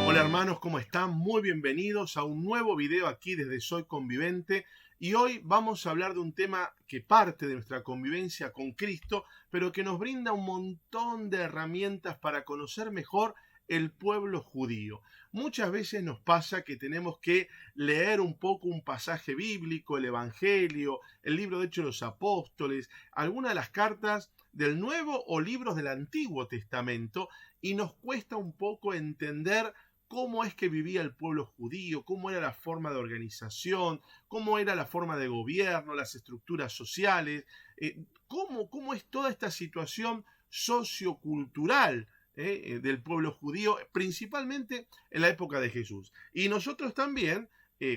Hola hermanos, ¿cómo están? Muy bienvenidos a un nuevo video aquí desde Soy Convivente, y hoy vamos a hablar de un tema que parte de nuestra convivencia con Cristo, pero que nos brinda un montón de herramientas para conocer mejor el pueblo judío. Muchas veces nos pasa que tenemos que leer un poco un pasaje bíblico, el Evangelio, el libro de Hechos de los Apóstoles, algunas de las cartas del Nuevo o libros del Antiguo Testamento, y nos cuesta un poco entender cómo es que vivía el pueblo judío, cómo era la forma de organización, cómo era la forma de gobierno, las estructuras sociales, cómo es toda esta situación sociocultural del pueblo judío, principalmente en la época de Jesús. Y nosotros también,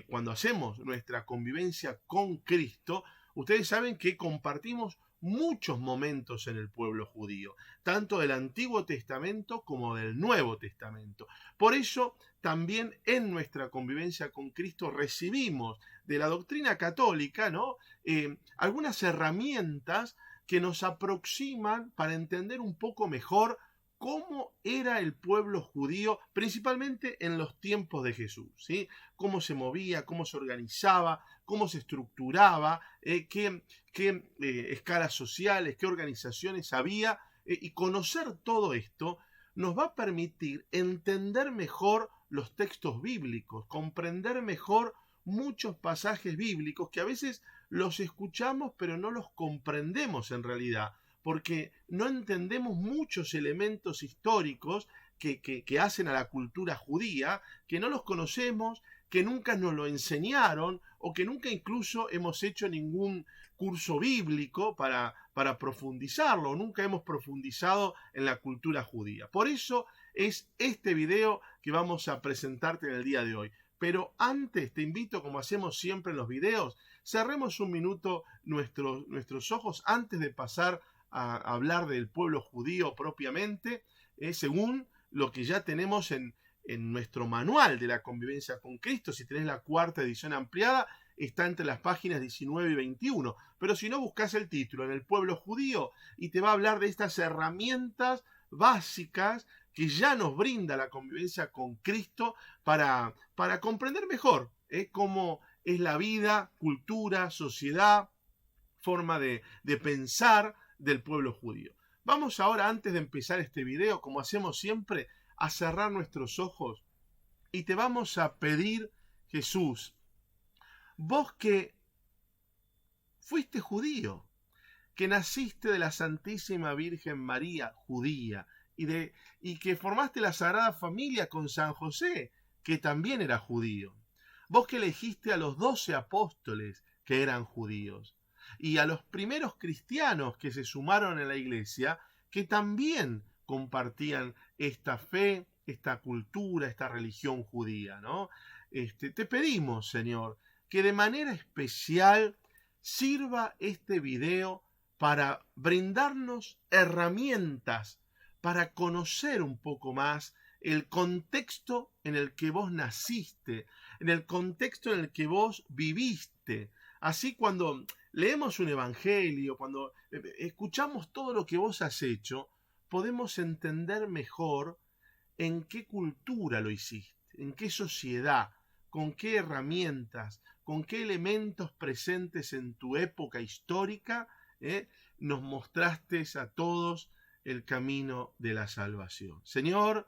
cuando hacemos nuestra convivencia con Cristo, ustedes saben que compartimos muchos momentos en el pueblo judío, tanto del Antiguo Testamento como del Nuevo Testamento. Por eso, también en nuestra convivencia con Cristo recibimos de la doctrina católica, ¿no? Algunas herramientas que nos aproximan para entender un poco mejor cómo era el pueblo judío, principalmente en los tiempos de Jesús, ¿sí? Cómo se movía, cómo se organizaba, cómo se estructuraba, qué escalas sociales, qué organizaciones había, y conocer todo esto nos va a permitir entender mejor los textos bíblicos, comprender mejor muchos pasajes bíblicos que a veces los escuchamos pero no los comprendemos en realidad, porque no entendemos muchos elementos históricos que hacen a la cultura judía, que no los conocemos, que nunca nos lo enseñaron o que nunca incluso hemos hecho ningún curso bíblico para profundizarlo, o nunca hemos profundizado en la cultura judía. Por eso es este video que vamos a presentarte en el día de hoy. Pero antes te invito, como hacemos siempre en los videos, cerremos un minuto nuestros ojos antes de pasar a hablar del pueblo judío propiamente, según lo que ya tenemos en nuestro manual de la convivencia con Cristo. Si tenés la cuarta edición ampliada, está entre las páginas 19 y 21. Pero si no, buscas el título, en el pueblo judío, y te va a hablar de estas herramientas básicas que ya nos brinda la convivencia con Cristo para comprender mejor cómo es la vida, cultura, sociedad, forma de pensar del pueblo judío. Vamos ahora, antes de empezar este video, como hacemos siempre, a cerrar nuestros ojos y te vamos a pedir, Jesús, vos que fuiste judío, que naciste de la Santísima Virgen María, judía, y que formaste la Sagrada Familia con San José, que también era judío. Vos que elegiste a los 12 apóstoles, que eran judíos, y a los primeros cristianos que se sumaron a la iglesia, que también compartían esta fe, esta cultura, esta religión judía, ¿no? Te pedimos, Señor, que de manera especial sirva este video para brindarnos herramientas para conocer un poco más el contexto en el que vos naciste, en el contexto en el que vos viviste. Así, cuando leemos un evangelio, cuando escuchamos todo lo que vos has hecho, podemos entender mejor en qué cultura lo hiciste, en qué sociedad, con qué herramientas, con qué elementos presentes en tu época histórica nos mostraste a todos el camino de la salvación. Señor,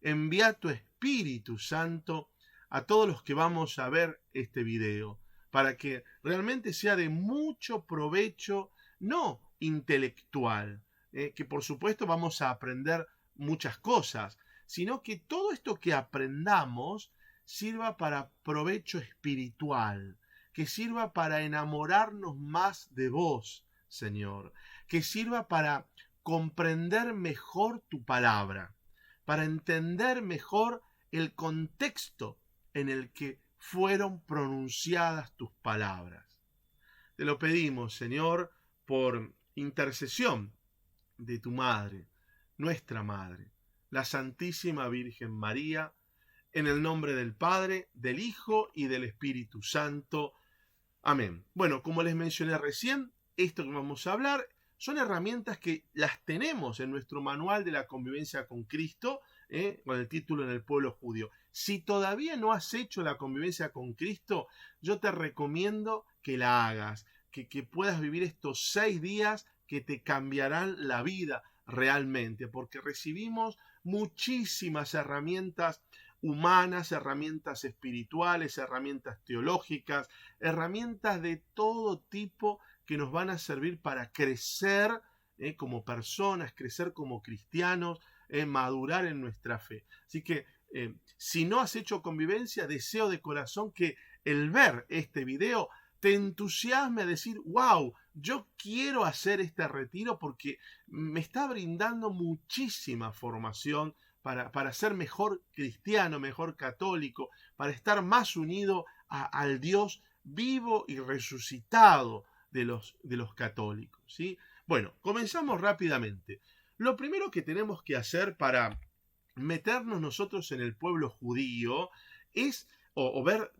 envía tu Espíritu Santo a todos los que vamos a ver este video, para que realmente sea de mucho provecho, no intelectual, que por supuesto vamos a aprender muchas cosas, sino que todo esto que aprendamos sirva para provecho espiritual, que sirva para enamorarnos más de vos, Señor, que sirva para comprender mejor tu palabra, para entender mejor el contexto en el que fueron pronunciadas tus palabras. Te lo pedimos, Señor, por intercesión de tu Madre, nuestra Madre, la Santísima Virgen María, en el nombre del Padre, del Hijo y del Espíritu Santo. Amén. Bueno, como les mencioné recién, esto que vamos a hablar son herramientas que las tenemos en nuestro manual de la convivencia con Cristo, con el título En el pueblo judío. Si todavía no has hecho la convivencia con Cristo, yo te recomiendo que la hagas, que puedas vivir estos 6 días que te cambiarán la vida realmente, porque recibimos muchísimas herramientas humanas, herramientas espirituales, herramientas teológicas, herramientas de todo tipo que nos van a servir para crecer como personas, crecer como cristianos, madurar en nuestra fe. Así que si no has hecho convivencia, deseo de corazón que el ver este video te entusiasme a decir, wow, yo quiero hacer este retiro porque me está brindando muchísima formación para ser mejor cristiano, mejor católico, para estar más unido al Dios vivo y resucitado de los católicos, ¿sí? Bueno, comenzamos rápidamente. Lo primero que tenemos que hacer para meternos nosotros en el pueblo judío es, o ver,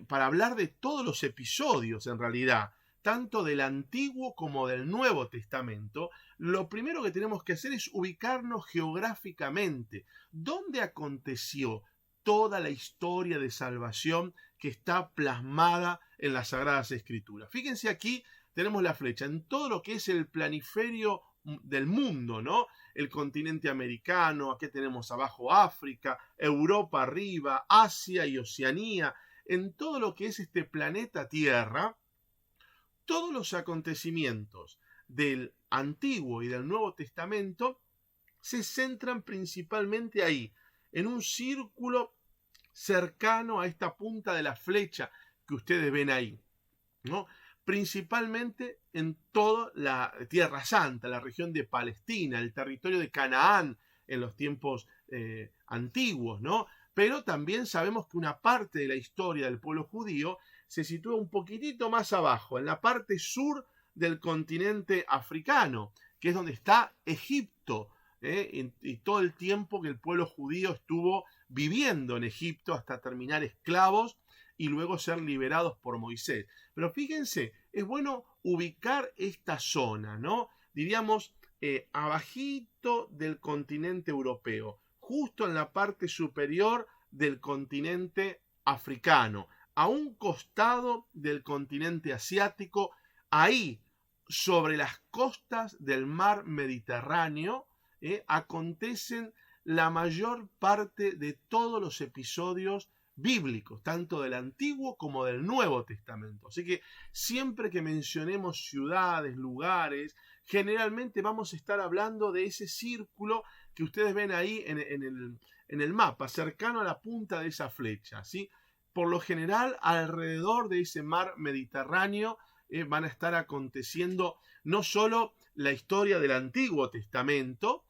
para hablar de todos los episodios en realidad, tanto del Antiguo como del Nuevo Testamento, lo primero que tenemos que hacer es ubicarnos geográficamente. ¿Dónde aconteció toda la historia de salvación que está plasmada en las Sagradas Escrituras? Fíjense aquí, tenemos la flecha, en todo lo que es el planiferio del mundo, ¿no? El continente americano, aquí tenemos abajo África, Europa arriba, Asia y Oceanía, en todo lo que es este planeta Tierra, todos los acontecimientos del Antiguo y del Nuevo Testamento se centran principalmente ahí, en un círculo cercano a esta punta de la flecha que ustedes ven ahí, ¿no? Principalmente en toda la Tierra Santa, la región de Palestina, el territorio de Canaán en los tiempos antiguos, ¿no? Pero también sabemos que una parte de la historia del pueblo judío se sitúa un poquitito más abajo, en la parte sur del continente africano, que es donde está Egipto, y todo el tiempo que el pueblo judío estuvo viviendo en Egipto hasta terminar esclavos y luego ser liberados por Moisés. Pero fíjense, es bueno ubicar esta zona, ¿no? Diríamos, abajito del continente europeo, justo en la parte superior del continente africano, a un costado del continente asiático, ahí, sobre las costas del mar Mediterráneo, acontecen la mayor parte de todos los episodios bíblicos, tanto del Antiguo como del Nuevo Testamento. Así que siempre que mencionemos ciudades, lugares, generalmente vamos a estar hablando de ese círculo que ustedes ven ahí en el mapa, cercano a la punta de esa flecha, ¿sí? Por lo general, alrededor de ese mar Mediterráneo van a estar aconteciendo no solo la historia del Antiguo Testamento,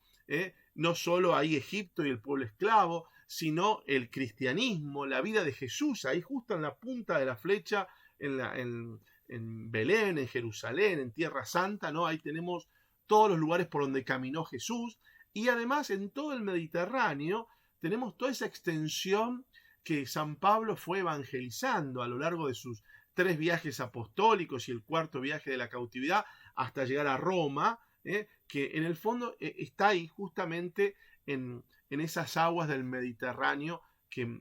no solo ahí Egipto y el pueblo esclavo, sino el cristianismo, la vida de Jesús, ahí justo en la punta de la flecha, en Belén, en Jerusalén, en Tierra Santa, ¿no? Ahí tenemos todos los lugares por donde caminó Jesús, y además en todo el Mediterráneo tenemos toda esa extensión que San Pablo fue evangelizando a lo largo de sus 3 viajes apostólicos y el 4º viaje de la cautividad hasta llegar a Roma, que en el fondo está ahí justamente en esas aguas del Mediterráneo que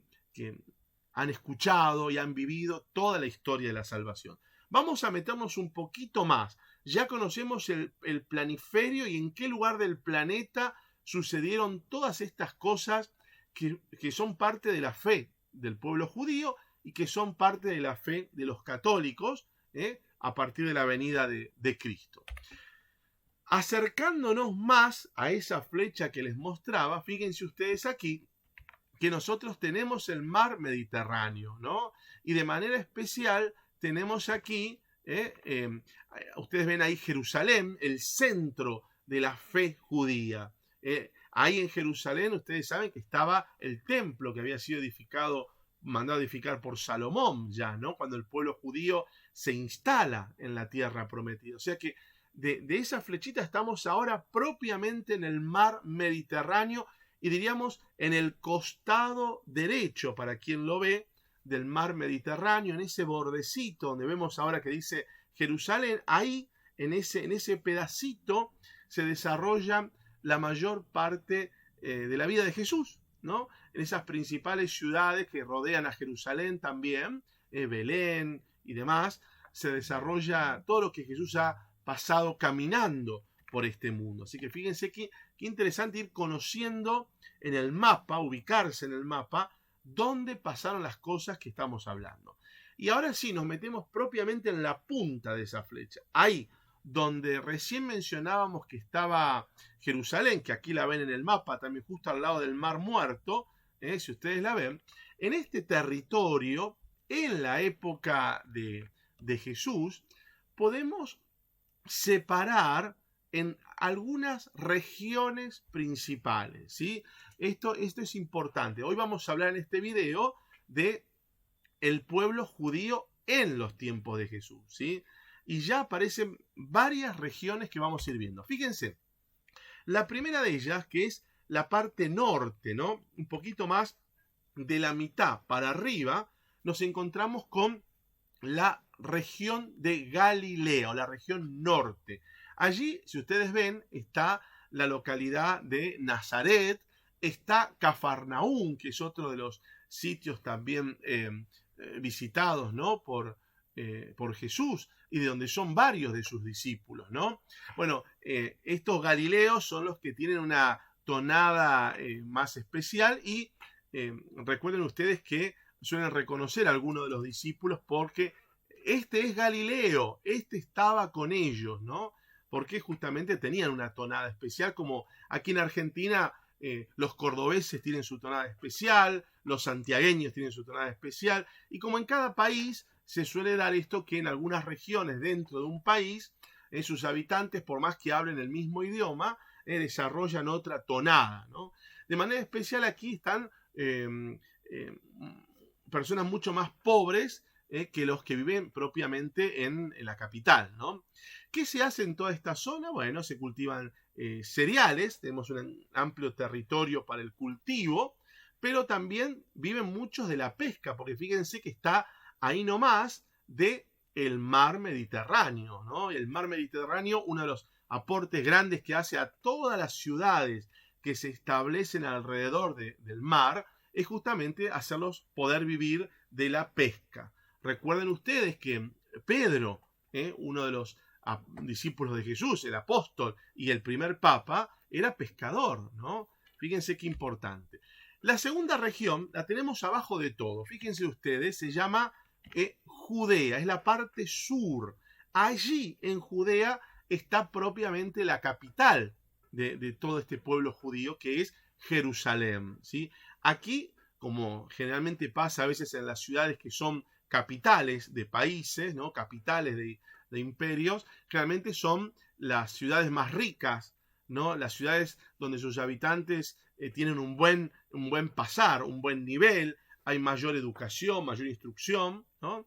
han escuchado y han vivido toda la historia de la salvación. Vamos a meternos un poquito más. Ya conocemos el planiferio y en qué lugar del planeta sucedieron todas estas cosas que son parte de la fe del pueblo judío y que son parte de la fe de los católicos a partir de la venida de Cristo. Acercándonos más a esa flecha que les mostraba, fíjense ustedes aquí que nosotros tenemos el mar Mediterráneo, ¿no? Y de manera especial tenemos aquí, ustedes ven ahí Jerusalén, el centro de la fe judía. Ahí en Jerusalén ustedes saben que estaba el templo que había sido mandado a edificar por Salomón ya, ¿no? Cuando el pueblo judío se instala en la tierra prometida. O sea que de esa flechita estamos ahora propiamente en el mar Mediterráneo y diríamos en el costado derecho, para quien lo ve, del mar Mediterráneo, en ese bordecito donde vemos ahora que dice Jerusalén, ahí en ese pedacito se desarrolla la mayor parte de la vida de Jesús, ¿no? En esas principales ciudades que rodean a Jerusalén también, Belén y demás, se desarrolla todo lo que Jesús ha pasado caminando por este mundo. Así que fíjense qué interesante ir conociendo en el mapa, ubicarse en el mapa, dónde pasaron las cosas que estamos hablando. Y ahora sí, nos metemos propiamente en la punta de esa flecha. Ahí, donde recién mencionábamos que estaba Jerusalén, que aquí la ven en el mapa, también justo al lado del Mar Muerto, si ustedes la ven, en este territorio, en la época de Jesús, podemos separar en algunas regiones principales, ¿sí? Esto es importante. Hoy vamos a hablar en este video de el pueblo judío en los tiempos de Jesús, ¿sí? Y ya aparecen varias regiones que vamos a ir viendo. Fíjense, la primera de ellas, que es la parte norte, ¿no? Un poquito más de la mitad para arriba, nos encontramos con la región de Galilea, o la región norte. Allí, si ustedes ven, está la localidad de Nazaret, está Cafarnaúm, que es otro de los sitios también visitados, ¿no? por Jesús, y de donde son varios de sus discípulos, ¿no? Bueno, estos galileos son los que tienen una tonada más especial y recuerden ustedes que suelen reconocer a algunos de los discípulos porque este es Galileo, este estaba con ellos, ¿no? Porque justamente tenían una tonada especial, como aquí en Argentina los cordobeses tienen su tonada especial, los santiagueños tienen su tonada especial, y como en cada país se suele dar esto que en algunas regiones dentro de un país, sus habitantes, por más que hablen el mismo idioma, desarrollan otra tonada, ¿no? De manera especial aquí están personas mucho más pobres que los que viven propiamente en la capital, ¿no? ¿Qué se hace en toda esta zona? Bueno, se cultivan cereales, tenemos un amplio territorio para el cultivo, pero también viven muchos de la pesca, porque fíjense que está ahí nomás de el mar Mediterráneo, ¿no? El mar Mediterráneo, uno de los aportes grandes que hace a todas las ciudades que se establecen alrededor del mar, es justamente hacerlos poder vivir de la pesca. Recuerden ustedes que Pedro, uno de los discípulos de Jesús, el apóstol y el primer papa, era pescador, ¿no? Fíjense qué importante. La segunda región la tenemos abajo de todo. Fíjense ustedes, se llama Judea, es la parte sur. Allí en Judea está propiamente la capital de todo este pueblo judío, que es Jerusalén, ¿sí? Aquí, como generalmente pasa a veces en las ciudades que son capitales de países, ¿no? Capitales de imperios, realmente son las ciudades más ricas, ¿no? Las ciudades donde sus habitantes tienen un buen pasar, un buen nivel, hay mayor educación, mayor instrucción, ¿no?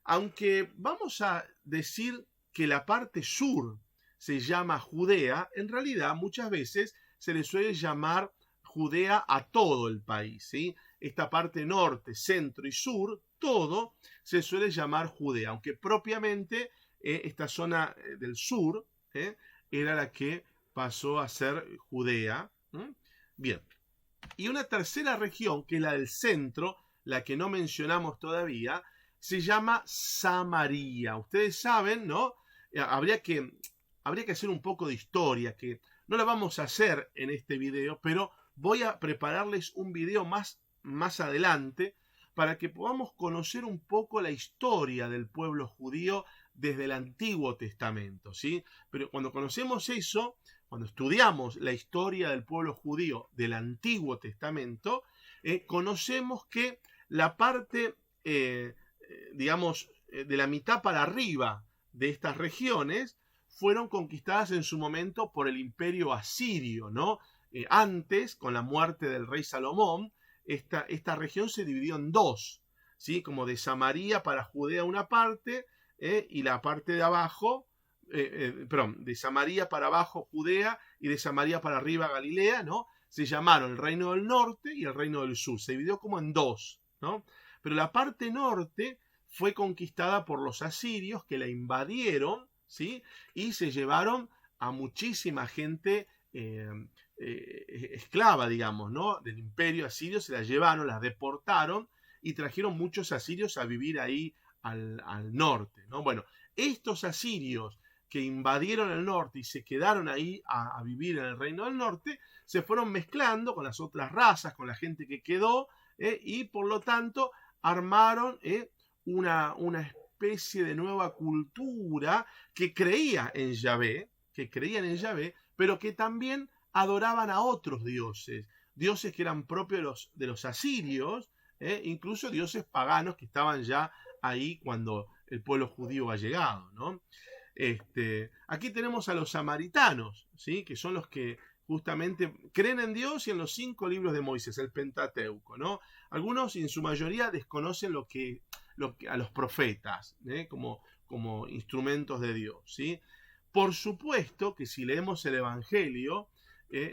Aunque vamos a decir que la parte sur se llama Judea, en realidad muchas veces se le suele llamar Judea a todo el país, ¿sí? Esta parte norte, centro y sur, todo se suele llamar Judea, aunque propiamente esta zona del sur era la que pasó a ser Judea. Bien, y una tercera región, que es la del centro, la que no mencionamos todavía, se llama Samaria. Ustedes saben, ¿no? Habría que hacer un poco de historia, que no la vamos a hacer en este video, pero voy a prepararles un video más adelante para que podamos conocer un poco la historia del pueblo judío desde el Antiguo Testamento, ¿sí? Pero cuando conocemos eso, cuando estudiamos la historia del pueblo judío del Antiguo Testamento, conocemos que la parte, digamos, de la mitad para arriba de estas regiones fueron conquistadas en su momento por el imperio asirio, ¿no? Antes, con la muerte del rey Salomón, esta región se dividió en dos, ¿sí? Como de Samaria para Judea una parte, y la parte de abajo, perdón, de Samaria para abajo Judea y de Samaria para arriba Galilea, ¿no? Se llamaron el reino del norte y el reino del sur. Se dividió como en dos, ¿no? Pero la parte norte fue conquistada por los asirios, que la invadieron, ¿sí? Y se llevaron a muchísima gente esclava, digamos, ¿no? Del imperio asirio, se la llevaron, las deportaron y trajeron muchos asirios a vivir ahí al norte, ¿no? Bueno, estos asirios que invadieron el norte y se quedaron ahí a vivir en el reino del norte, se fueron mezclando con las otras razas, con la gente que quedó, y por lo tanto armaron una especie de nueva cultura que creía en Yahvé, pero que también adoraban a otros dioses, dioses que eran propios de los asirios, incluso dioses paganos que estaban ya ahí cuando el pueblo judío ha llegado, ¿no? Aquí tenemos a los samaritanos, ¿sí? Que son los que justamente creen en Dios y en los 5 libros de Moisés, el Pentateuco, ¿no? Algunos, en su mayoría, desconocen a los profetas, como instrumentos de Dios, ¿sí? Por supuesto que si leemos el Evangelio,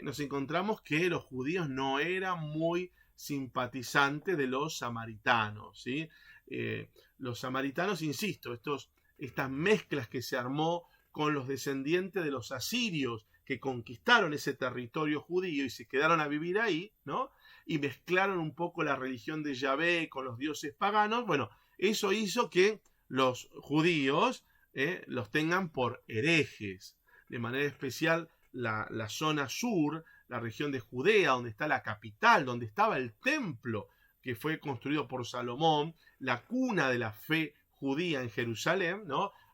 nos encontramos que los judíos no eran muy simpatizantes de los samaritanos, ¿sí? Los samaritanos, insisto, estas mezclas que se armó con los descendientes de los asirios que conquistaron ese territorio judío y se quedaron a vivir ahí, ¿no? Y mezclaron un poco la religión de Yahvé con los dioses paganos. Bueno, eso hizo que los judíos los tengan por herejes. De manera especial la zona sur, la región de Judea, donde está la capital, donde estaba el templo que fue construido por Salomón, la cuna de la fe judía en Jerusalén,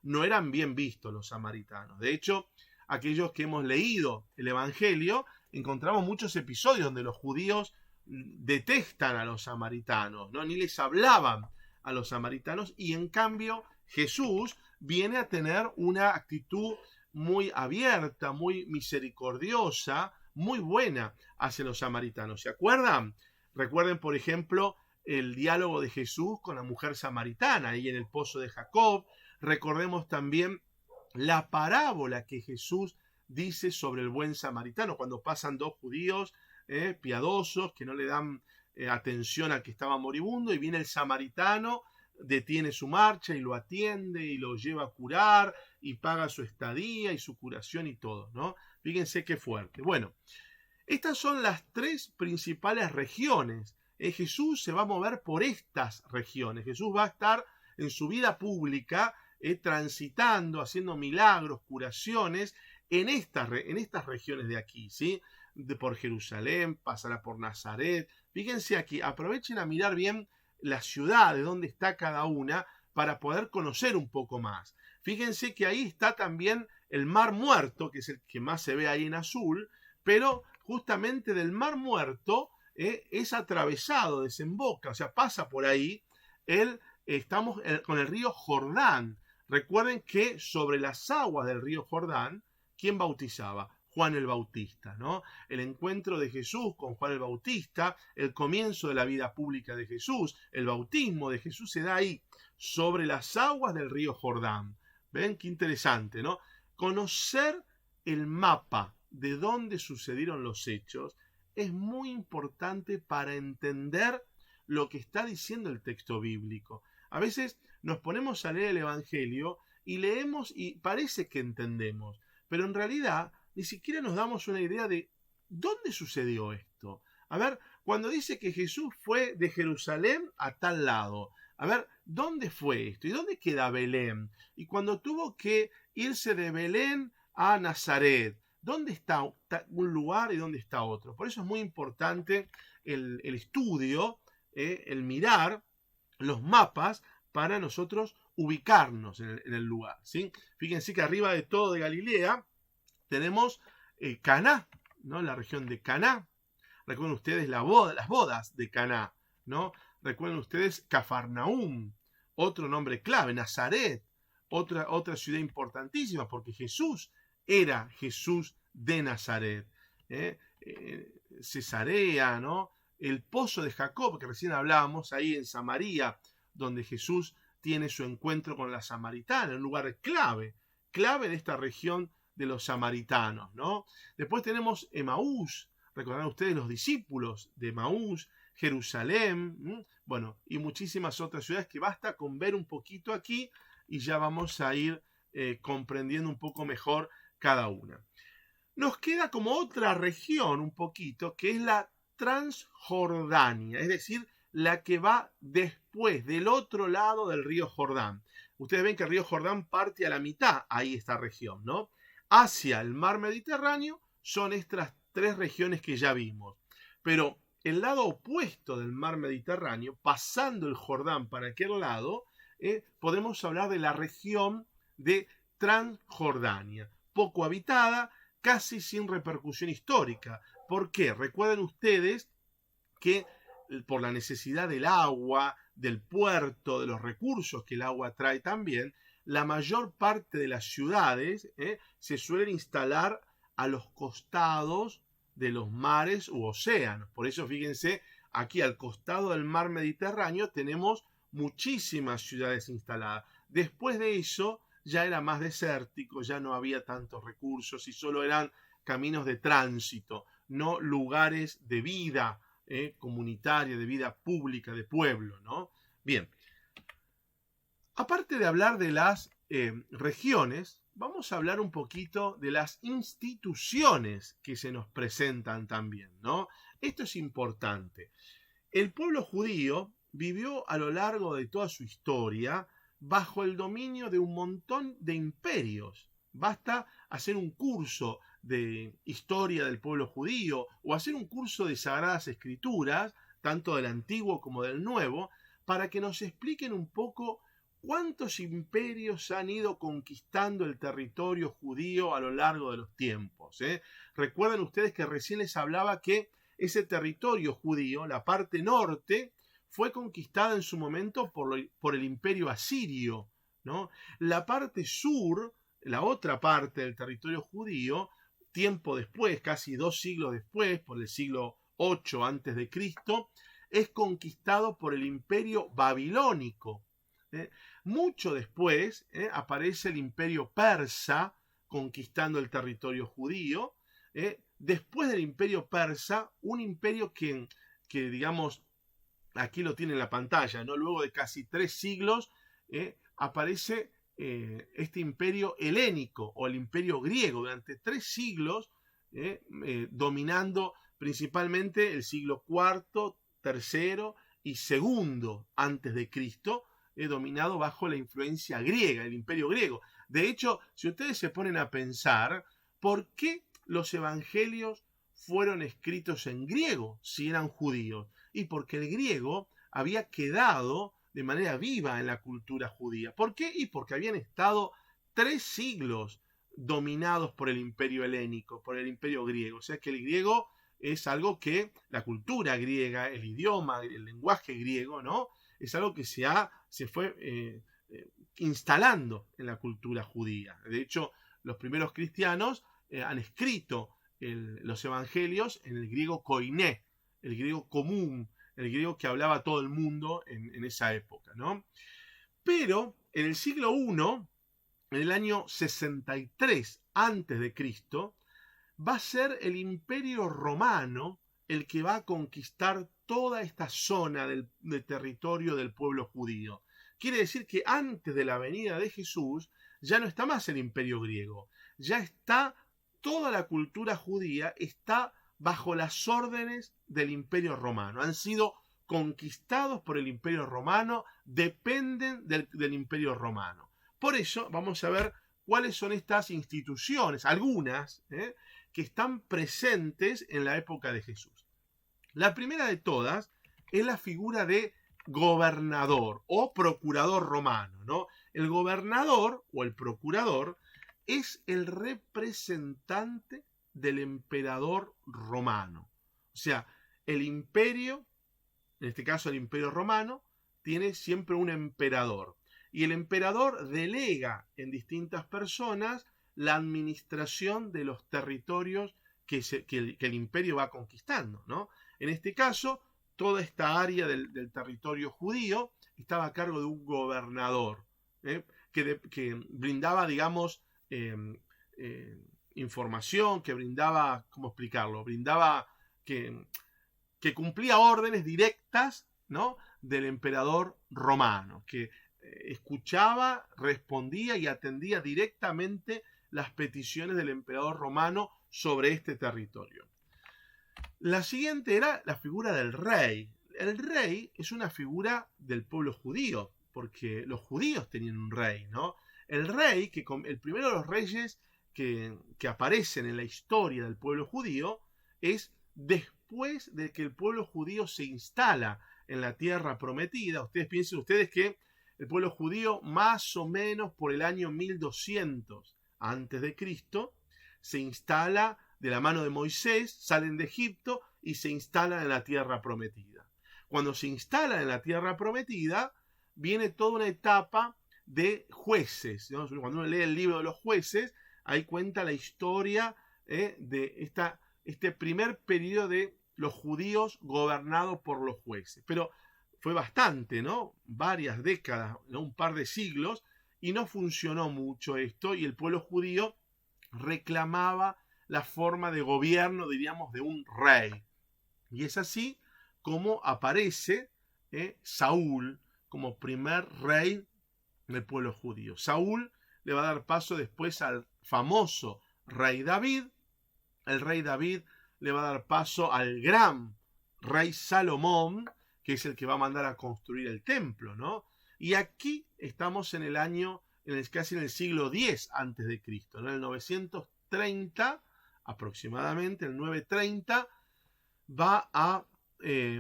no eran bien vistos los samaritanos. De hecho, aquellos que hemos leído el Evangelio, encontramos muchos episodios donde los judíos detestan a los samaritanos, ¿no? Ni les hablaban a los samaritanos, y en cambio Jesús viene a tener una actitud muy abierta, muy misericordiosa, muy buena hacia los samaritanos. ¿Se acuerdan? Recuerden, por ejemplo, el diálogo de Jesús con la mujer samaritana, ahí en el pozo de Jacob. Recordemos también la parábola que Jesús dice sobre el buen samaritano, cuando pasan dos judíos piadosos que no le dan atención al que estaba moribundo, y viene el samaritano, detiene su marcha y lo atiende y lo lleva a curar y paga su estadía y su curación y todo, ¿no? Fíjense qué fuerte. Bueno, estas son las 3 principales regiones. Jesús se va a mover por estas regiones. Jesús va a estar en su vida pública transitando, haciendo milagros, curaciones en estas regiones de aquí, ¿sí? Por Jerusalén, pasará por Nazaret. Fíjense aquí, aprovechen a mirar bien la ciudad, de dónde está cada una, para poder conocer un poco más. Fíjense que ahí está también el Mar Muerto, que es el que más se ve ahí en azul, pero justamente del Mar Muerto es atravesado, desemboca, o sea, pasa por ahí. Estamos con el río Jordán. Recuerden que sobre las aguas del río Jordán, ¿quién bautizaba? Juan el Bautista, ¿no? El encuentro de Jesús con Juan el Bautista, el comienzo de la vida pública de Jesús, el bautismo de Jesús se da ahí, sobre las aguas del río Jordán. ¿Ven? Qué interesante, ¿no? Conocer el mapa de dónde sucedieron los hechos es muy importante para entender lo que está diciendo el texto bíblico. A veces nos ponemos a leer el Evangelio y leemos y parece que entendemos, pero en realidad ni siquiera nos damos una idea de dónde sucedió esto. A ver, cuando dice que Jesús fue de Jerusalén a tal lado, a ver, ¿dónde fue esto? ¿Y dónde queda Belén? Y cuando tuvo que irse de Belén a Nazaret, ¿dónde está un lugar y dónde está otro? Por eso es muy importante el estudio, el mirar los mapas para nosotros ubicarnos en el lugar, ¿sí? Fíjense que arriba de todo de Galilea tenemos Caná, ¿no? La región de Caná. Recuerden ustedes las bodas de Caná, ¿no? Recuerden ustedes Cafarnaúm, otro nombre clave, Nazaret, otra ciudad importantísima, porque Jesús era Jesús de Nazaret. Cesarea, ¿no? El pozo de Jacob, que recién hablábamos, ahí en Samaria, donde Jesús tiene su encuentro con la samaritana, un lugar clave de esta región de los samaritanos, ¿no? Después tenemos Emaús, recordarán ustedes los discípulos de Emaús, Jerusalén, bueno, y muchísimas otras ciudades que basta con ver un poquito aquí y ya vamos a ir comprendiendo un poco mejor cada una. Nos queda como otra región un poquito, que es la Transjordania, es decir, la que va después, del otro lado del río Jordán. Ustedes ven que el río Jordán parte a la mitad, ahí esta región, ¿no? Hacia el mar Mediterráneo son estas tres regiones que ya vimos. Pero el lado opuesto del mar Mediterráneo, pasando el Jordán para aquel lado, podemos hablar de la región de Transjordania, poco habitada, casi sin repercusión histórica. ¿Por qué? Recuerden ustedes que por la necesidad del agua, del puerto, de los recursos que el agua trae también, la mayor parte de las ciudades se suelen instalar a los costados de los mares u océanos. Por eso fíjense, aquí al costado del mar Mediterráneo tenemos muchísimas ciudades instaladas. Después de eso ya era más desértico, ya no había tantos recursos y solo eran caminos de tránsito, no lugares de vida comunitaria, de vida pública, de pueblo, ¿no? Bien, aparte de hablar de las regiones, vamos a hablar un poquito de las instituciones que se nos presentan también, ¿no? Esto es importante. El pueblo judío vivió a lo largo de toda su historia bajo el dominio de un montón de imperios. Basta hacer un curso de historia del pueblo judío o hacer un curso de Sagradas Escrituras, tanto del Antiguo como del Nuevo, para que nos expliquen un poco cuántos imperios han ido conquistando el territorio judío a lo largo de los tiempos. Recuerden ustedes que recién les hablaba que ese territorio judío, la parte norte, fue conquistada en su momento por el imperio asirio, ¿no? La parte sur, la otra parte del territorio judío, tiempo después, casi 2 siglos después, por el siglo 8 antes de Cristo, es conquistado por el imperio babilónico. Mucho después aparece el imperio persa conquistando el territorio judío. Después del imperio persa, un imperio que digamos, aquí lo tiene en la pantalla, ¿no? Luego de casi 3 siglos aparece este imperio helénico o el imperio griego durante 3 siglos, dominando principalmente el siglo IV, III y II antes de Cristo, dominado bajo la influencia griega, el imperio griego. De hecho, si ustedes se ponen a pensar, ¿por qué los evangelios fueron escritos en griego si eran judíos? Y porque el griego había quedado de manera viva en la cultura judía. ¿Por qué? Y porque habían estado 3 siglos dominados por el imperio helénico, por el imperio griego. O sea que el griego es algo que la cultura griega, el idioma, el lenguaje griego, ¿no? Es algo que se fue instalando en la cultura judía. De hecho, los primeros cristianos han escrito los evangelios en el griego koiné, el griego común, el griego que hablaba todo el mundo en esa época, ¿no? Pero en el siglo I, en el año 63 antes de Cristo, va a ser el imperio romano el que va a conquistar toda esta zona del territorio del pueblo judío. Quiere decir que antes de la venida de Jesús ya no está más el imperio griego, ya está toda la cultura judía, está bajo las órdenes del imperio romano. Han sido conquistados por el imperio romano, dependen del imperio romano. Por eso vamos a ver cuáles son estas instituciones, algunas, que están presentes en la época de Jesús. La primera de todas es la figura de gobernador o procurador romano, ¿no? El gobernador o el procurador es el representante del emperador romano. O sea, el imperio, en este caso el imperio romano, tiene siempre un emperador. Y el emperador delega en distintas personas la administración de los territorios que el imperio va conquistando, ¿no? En este caso, toda esta área del territorio judío estaba a cargo de un gobernador, que brindaba, digamos, eh, eh, información, que brindaba, ¿cómo explicarlo? Brindaba que cumplía órdenes directas, ¿no?, del emperador romano, que escuchaba, respondía y atendía directamente las peticiones del emperador romano sobre este territorio. La siguiente era la figura del rey. El rey es una figura del pueblo judío, porque los judíos tenían un rey, ¿no? El rey, el primero de los reyes que aparecen en la historia del pueblo judío, es después de que el pueblo judío se instala en la tierra prometida. Ustedes piensen que el pueblo judío, más o menos por el año 1200 antes de Cristo, se instala de la mano de Moisés, salen de Egipto y se instalan en la tierra prometida. Cuando se instalan en la tierra prometida, viene toda una etapa de jueces, ¿no? Cuando uno lee el libro de los jueces, ahí cuenta la historia de este primer periodo de los judíos gobernados por los jueces. Pero fue bastante, ¿no? Varias décadas, ¿no? Un par de siglos, y no funcionó mucho esto, y el pueblo judío reclamaba la forma de gobierno, diríamos, de un rey. Y es así como aparece Saúl como primer rey del pueblo judío. Saúl le va a dar paso después al famoso rey David. El rey David le va a dar paso al gran rey Salomón, que es el que va a mandar a construir el templo, ¿no? Y aquí estamos en el año, casi en el siglo X antes de Cristo, ¿no? En el 930 aproximadamente, el 930, va a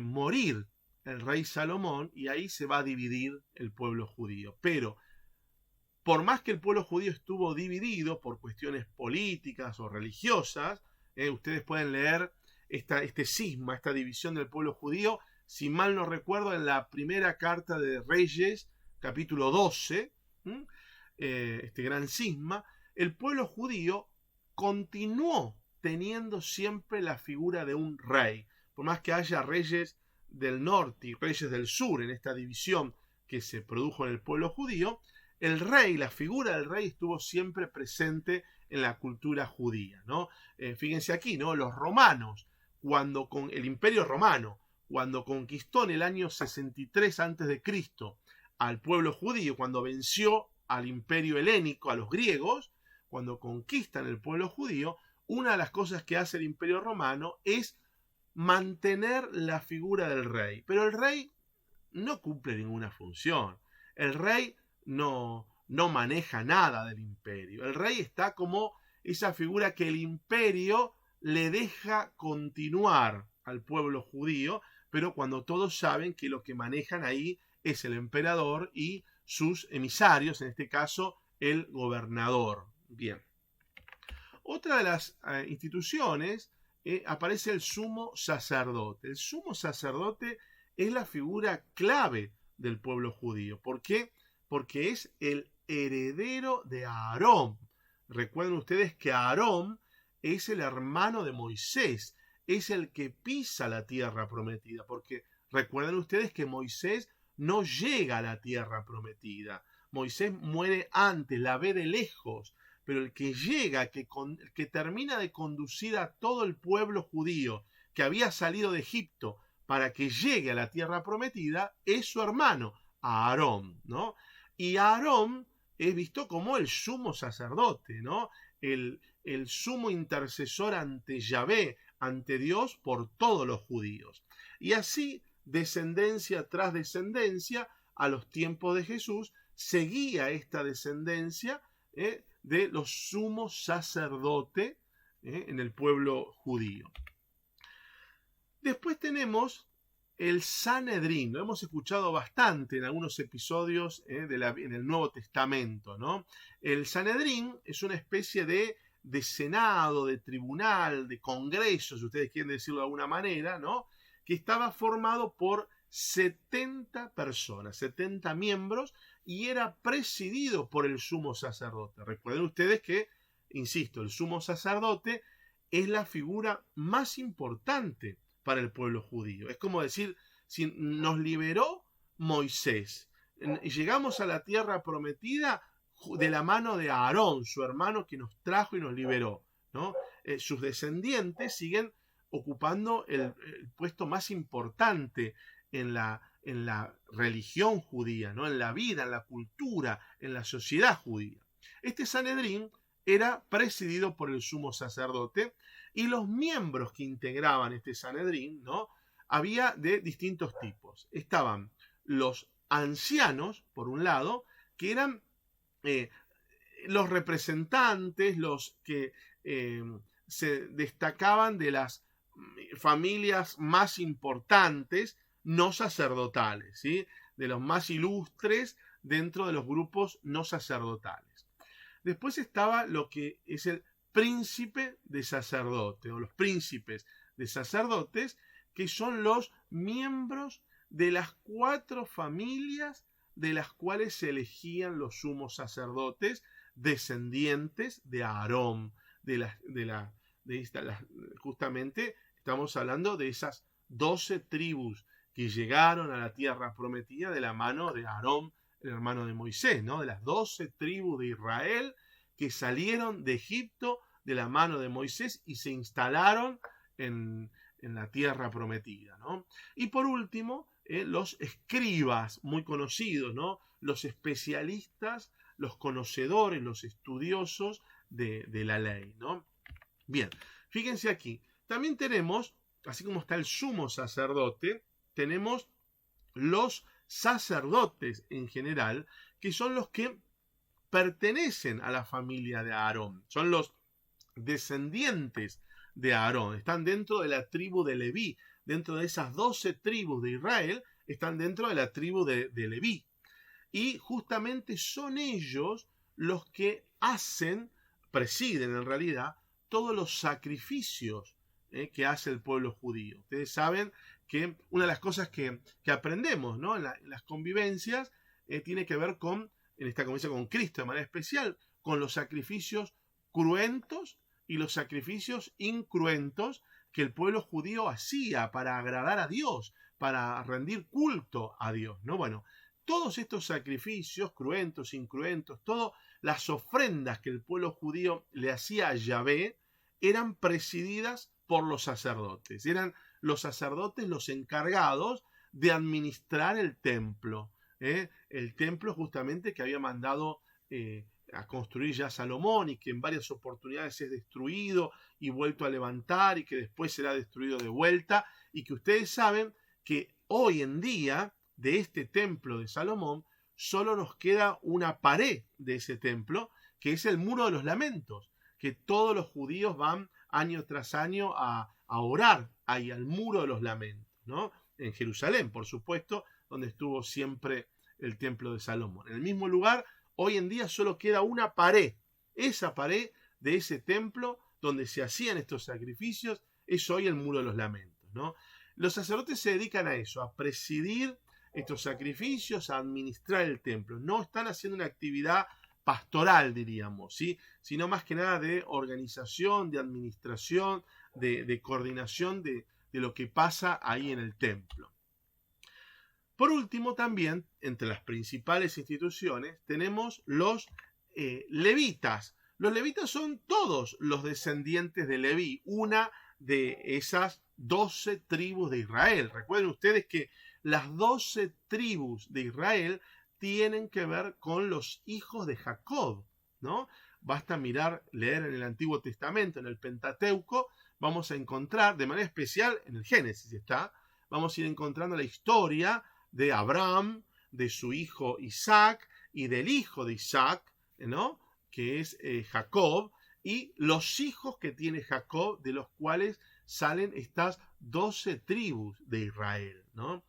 morir el rey Salomón y ahí se va a dividir el pueblo judío. Pero por más que el pueblo judío estuvo dividido por cuestiones políticas o religiosas, ustedes pueden leer este cisma, esta división del pueblo judío, si mal no recuerdo, en la primera carta de Reyes, capítulo 12, este gran cisma. El pueblo judío continuó teniendo siempre la figura de un rey, por más que haya reyes del norte y reyes del sur en esta división que se produjo en el pueblo judío. El rey, la figura del rey estuvo siempre presente en la cultura judía, ¿no? Fíjense aquí, ¿no? Los romanos, cuando con el imperio romano, cuando conquistó en el año 63 a.C. al pueblo judío, cuando venció al imperio helénico, a los griegos, cuando conquistan el pueblo judío, una de las cosas que hace el imperio romano es mantener la figura del rey. Pero el rey no cumple ninguna función. El rey no maneja nada del imperio. El rey está como esa figura que el imperio le deja continuar al pueblo judío, pero cuando todos saben que lo que manejan ahí es el emperador y sus emisarios, en este caso el gobernador. Bien. Otra de las instituciones aparece el sumo sacerdote. El sumo sacerdote es la figura clave del pueblo judío. ¿Por qué? Porque es el heredero de Aarón. Recuerden ustedes que Aarón es el hermano de Moisés, es el que pisa la tierra prometida, porque recuerden ustedes que Moisés no llega a la tierra prometida. Moisés muere antes, la ve de lejos, pero el que llega, que termina de conducir a todo el pueblo judío que había salido de Egipto para que llegue a la tierra prometida, es su hermano, Aarón, ¿no? Y Aarón es visto como el sumo sacerdote, ¿no? El sumo intercesor ante Yahvé, ante Dios, por todos los judíos. Y así, descendencia tras descendencia, a los tiempos de Jesús, seguía esta descendencia de los sumos sacerdotes en el pueblo judío. Después tenemos el Sanedrín. Lo hemos escuchado bastante en algunos episodios en el Nuevo Testamento, ¿no? El Sanedrín es una especie de senado, de tribunal, de congreso, si ustedes quieren decirlo de alguna manera, ¿no? Que estaba formado por 70 personas, 70 miembros, y era presidido por el sumo sacerdote. Recuerden ustedes que, insisto, el sumo sacerdote es la figura más importante para el pueblo judío. Es como decir, si nos liberó Moisés y llegamos a la tierra prometida de la mano de Aarón, su hermano que nos trajo y nos liberó, ¿no? Sus descendientes siguen ocupando el puesto más importante en la religión judía, ¿no? En la vida, en la cultura, en la sociedad judía. Este Sanedrín era presidido por el sumo sacerdote y los miembros que integraban este Sanedrín, ¿no? Había de distintos tipos. Estaban los ancianos, por un lado, que eran los representantes, los que se destacaban de las familias más importantes, no sacerdotales, ¿sí? De los más ilustres dentro de los grupos no sacerdotales. Después estaba lo que es el príncipe de sacerdote o los príncipes de sacerdotes, que son los miembros de las 4 familias de las cuales se elegían los sumos sacerdotes descendientes de Aarón, justamente estamos hablando de esas 12 tribus que llegaron a la tierra prometida de la mano de Aarón, el hermano de Moisés, ¿no? De las 12 tribus de Israel que salieron de Egipto de la mano de Moisés y se instalaron en la tierra prometida, ¿no? Y por último, los escribas muy conocidos, ¿no? Los especialistas, los conocedores, los estudiosos de la ley, ¿no? Bien, fíjense aquí, también tenemos, así como está el sumo sacerdote, tenemos los sacerdotes en general, que son los que pertenecen a la familia de Aarón, son los descendientes de Aarón, están dentro de la tribu de Leví, dentro de esas 12 tribus de Israel, están dentro de la tribu de Leví. Y justamente son ellos los que presiden en realidad, todos los sacrificios que hace el pueblo judío. Ustedes saben que una de las cosas que aprendemos, ¿no? en las convivencias tiene que ver con, en esta convivencia con Cristo de manera especial, con los sacrificios cruentos y los sacrificios incruentos que el pueblo judío hacía para agradar a Dios, para rendir culto a Dios, ¿no? Bueno, todos estos sacrificios, cruentos, incruentos, todas las ofrendas que el pueblo judío le hacía a Yahvé, eran presididas por los sacerdotes. Eran los sacerdotes los encargados de administrar el templo. El templo justamente que había mandado a construir ya Salomón y que en varias oportunidades es destruido y vuelto a levantar y que después será destruido de vuelta, y que ustedes saben que hoy en día de este templo de Salomón solo nos queda una pared de ese templo, que es el muro de los lamentos, que todos los judíos van año tras año a orar ahí al muro de los lamentos, ¿no? En Jerusalén, por supuesto, donde estuvo siempre el templo de Salomón. En el mismo lugar, hoy en día solo queda una pared. Esa pared de ese templo donde se hacían estos sacrificios es hoy el muro de los lamentos, ¿no? Los sacerdotes se dedican a eso, a presidir estos sacrificios, a administrar el templo. No están haciendo una actividad pastoral, diríamos, ¿sí? Sino más que nada de organización, de administración, de coordinación de lo que pasa ahí en el templo. Por último, también, entre las principales instituciones, tenemos los levitas. Los levitas son todos los descendientes de Leví, una de esas 12 tribus de Israel. Recuerden ustedes que las 12 tribus de Israel tienen que ver con los hijos de Jacob, ¿no? Basta leer en el Antiguo Testamento, en el Pentateuco, vamos a encontrar, de manera especial en el Génesis vamos a ir encontrando la historia de Abraham, de su hijo Isaac y del hijo de Isaac, ¿no? Que es Jacob, y los hijos que tiene Jacob, de los cuales salen estas 12 tribus de Israel, ¿no?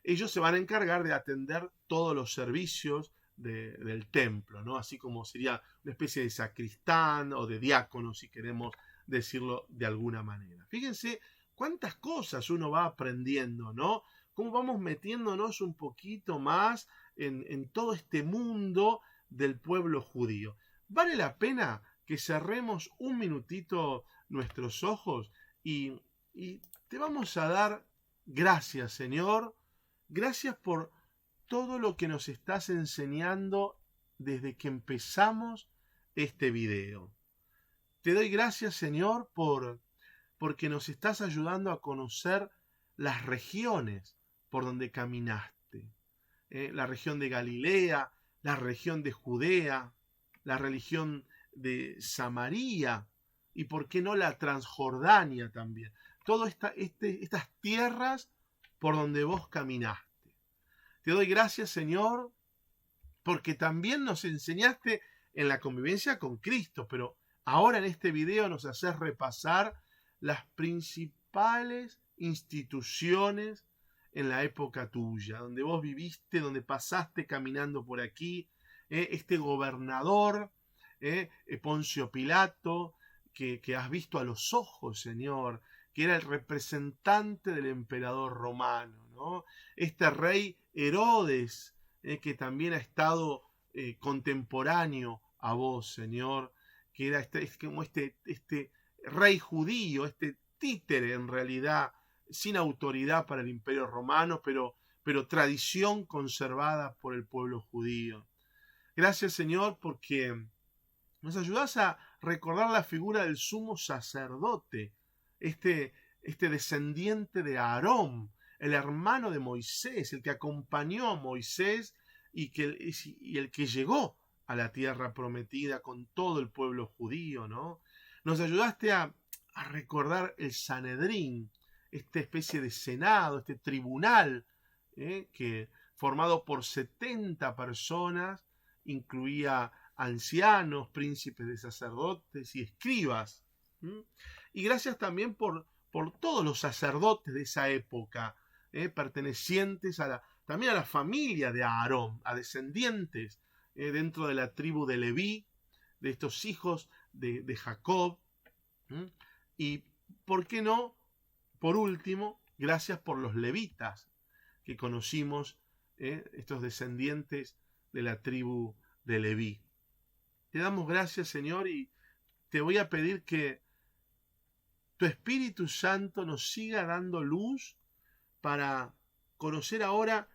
Ellos se van a encargar de atender todos los servicios del templo, ¿no? Así como sería una especie de sacristán o de diácono, si queremos decirlo de alguna manera. Fíjense cuántas cosas uno va aprendiendo, ¿no? Cómo vamos metiéndonos un poquito más en todo este mundo del pueblo judío. Vale la pena que cerremos un minutito nuestros ojos y te vamos a dar gracias, Señor. Gracias por todo lo que nos estás enseñando desde que empezamos este video. Te doy gracias, Señor, porque nos estás ayudando a conocer las regiones por donde caminaste. La región de Galilea, la región de Judea, la región de Samaria y, ¿por qué no, la Transjordania también? Todas estas tierras por donde vos caminaste. Te doy gracias, Señor, porque también nos enseñaste en la convivencia con Cristo, pero ahora en este video nos haces repasar las principales instituciones en la época tuya, donde vos viviste, donde pasaste caminando por aquí, este gobernador, Poncio Pilato, que has visto a los ojos, Señor, que era el representante del emperador romano, ¿no? Este rey Herodes, que también ha estado contemporáneo a vos, Señor, que era como este rey judío, este títere en realidad, sin autoridad para el imperio romano, pero tradición conservada por el pueblo judío. Gracias, Señor, porque nos ayudás a recordar la figura del sumo sacerdote, este descendiente de Aarón, el hermano de Moisés, el que acompañó a Moisés y el que llegó a la tierra prometida con todo el pueblo judío, ¿no? Nos ayudaste a recordar el Sanedrín, esta especie de senado, este tribunal, que formado por 70 personas, incluía ancianos, príncipes de sacerdotes y escribas. Y gracias también por todos los sacerdotes de esa época, pertenecientes también a la familia de Aarón, a descendientes dentro de la tribu de Leví, de estos hijos de Jacob. Y, ¿por qué no? Por último, gracias por los levitas que conocimos, estos descendientes de la tribu de Leví. Te damos gracias, Señor, y te voy a pedir que tu Espíritu Santo nos siga dando luz para conocer ahora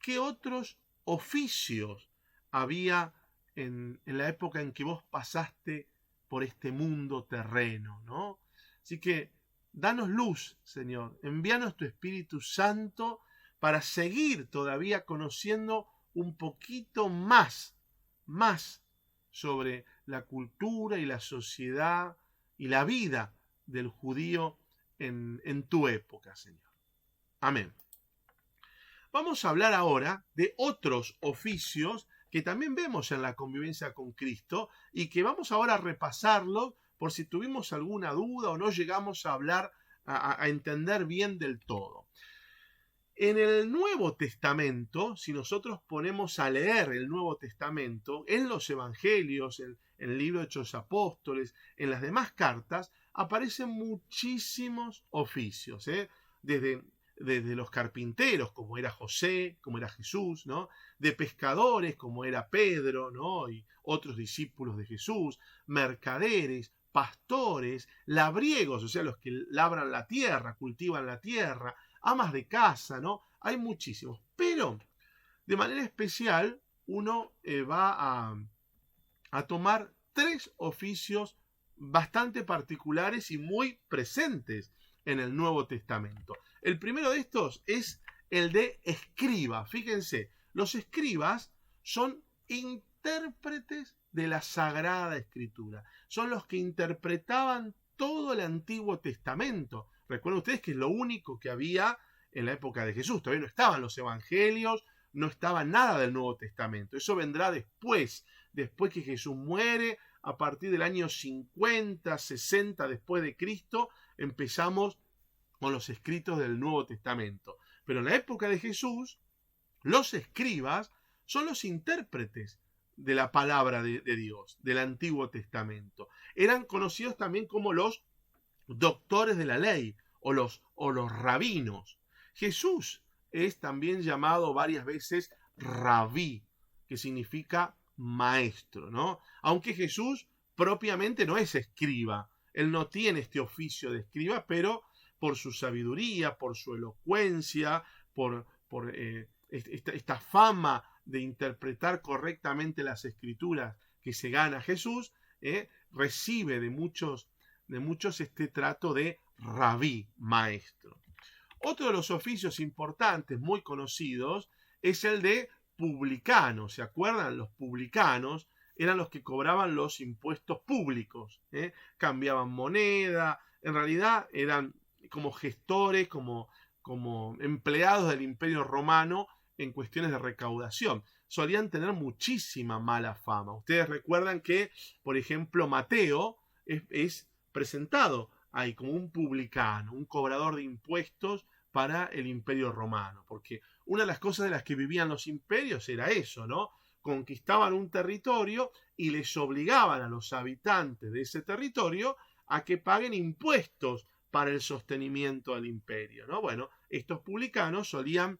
qué otros oficios había en la época en que vos pasaste por este mundo terreno, ¿no? Así que danos luz, Señor, envíanos tu Espíritu Santo para seguir todavía conociendo un poquito más sobre la cultura y la sociedad y la vida del judío en tu época, Señor. Amén. Vamos a hablar ahora de otros oficios que también vemos en la convivencia con Cristo y que vamos ahora a repasarlos por si tuvimos alguna duda o no llegamos a hablar, a entender bien del todo. En el Nuevo Testamento, si nosotros ponemos a leer el Nuevo Testamento, en los Evangelios, en el libro de Hechos Apóstoles, en las demás cartas, aparecen muchísimos oficios, desde los carpinteros, como era José, como era Jesús, ¿no? De pescadores, como era Pedro, ¿no? Y otros discípulos de Jesús, mercaderes, pastores, labriegos, o sea, los que labran la tierra, cultivan la tierra, amas de casa, ¿no? Hay muchísimos. Pero, de manera especial, uno va a tomar 3 oficios bastante particulares y muy presentes en el Nuevo Testamento. El primero de estos es el de escriba. Fíjense, los escribas son intérpretes de la Sagrada Escritura. Son los que interpretaban todo el Antiguo Testamento. Recuerden ustedes que es lo único que había en la época de Jesús. Todavía no estaban los evangelios, no estaba nada del Nuevo Testamento. Eso vendrá después que Jesús muere, a partir del año 50, 60 después de Cristo, empezamos con los escritos del Nuevo Testamento. Pero en la época de Jesús, los escribas son los intérpretes de la palabra de Dios, del Antiguo Testamento. Eran conocidos también como los doctores de la ley o los rabinos. Jesús es también llamado varias veces rabí, que significa maestro, ¿no? Aunque Jesús propiamente no es escriba, él no tiene este oficio de escriba, pero por su sabiduría, por su elocuencia, por esta fama de interpretar correctamente las escrituras que se gana Jesús, recibe de muchos este trato de rabí, maestro. Otro de los oficios importantes, muy conocidos, es el de publicano. ¿Se acuerdan? Los publicanos eran los que cobraban los impuestos públicos, cambiaban moneda, en realidad eran como gestores, como empleados del Imperio Romano en cuestiones de recaudación. Solían tener muchísima mala fama. Ustedes recuerdan que, por ejemplo, Mateo es presentado ahí como un publicano, un cobrador de impuestos para el Imperio Romano, porque una de las cosas de las que vivían los imperios era eso, ¿no? Conquistaban un territorio y les obligaban a los habitantes de ese territorio a que paguen impuestos para el sostenimiento del imperio, ¿no? Bueno, estos publicanos solían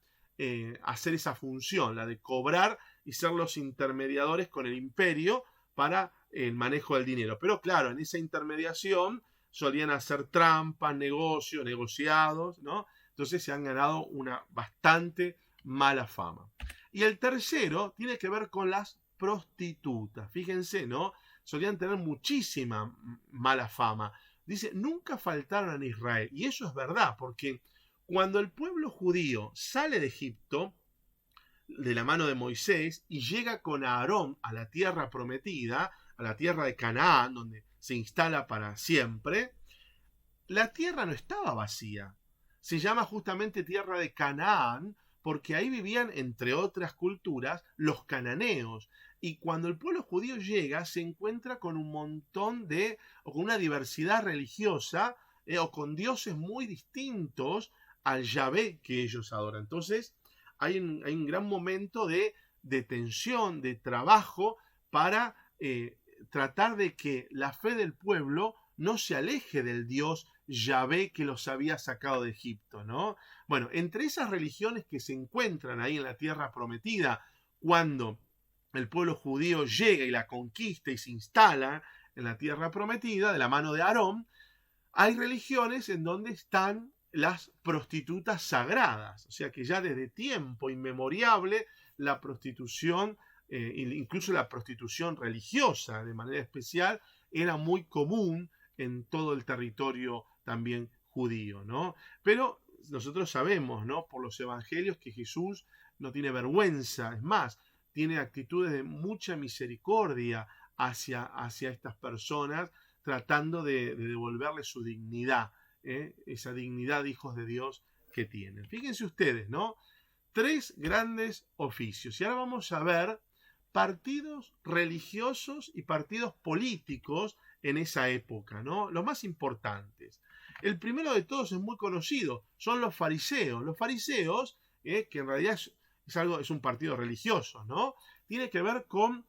hacer esa función, la de cobrar y ser los intermediadores con el imperio para el manejo del dinero. Pero claro, en esa intermediación solían hacer trampas, negociados, ¿no? Entonces se han ganado una bastante mala fama. Y el tercero tiene que ver con las prostitutas. Fíjense, ¿no? Solían tener muchísima mala fama. Dice, nunca faltaron en Israel. Y eso es verdad, porque cuando el pueblo judío sale de Egipto, de la mano de Moisés, y llega con Aarón a la tierra prometida, a la tierra de Canaán, donde se instala para siempre, la tierra no estaba vacía. Se llama justamente tierra de Canaán porque ahí vivían, entre otras culturas, los cananeos. Y cuando el pueblo judío llega, se encuentra con un montón o con una diversidad religiosa, o con dioses muy distintos al Yahvé que ellos adoran. Entonces, hay un gran momento de tensión, de trabajo, para tratar de que la fe del pueblo no se aleje del Dios Yahvé que los había sacado de Egipto, ¿no? Bueno, entre esas religiones que se encuentran ahí en la tierra prometida, cuando el pueblo judío llega y la conquista y se instala en la tierra prometida, de la mano de Aarón, hay religiones en donde están las prostitutas sagradas, o sea que ya desde tiempo inmemoriable la prostitución, incluso la prostitución religiosa de manera especial, era muy común en todo el territorio también judío, ¿no? Pero nosotros sabemos, ¿no?, por los evangelios, que Jesús no tiene vergüenza, es más, tiene actitudes de mucha misericordia hacia estas personas, tratando de devolverles su dignidad, esa dignidad de hijos de Dios que tienen. Fíjense ustedes, ¿no? 3 grandes oficios. Y ahora vamos a ver partidos religiosos y partidos políticos en esa época, ¿no? Los más importantes. El primero de todos es muy conocido, son los fariseos. Los fariseos, que en realidad es un partido religioso, ¿no? Tiene que ver con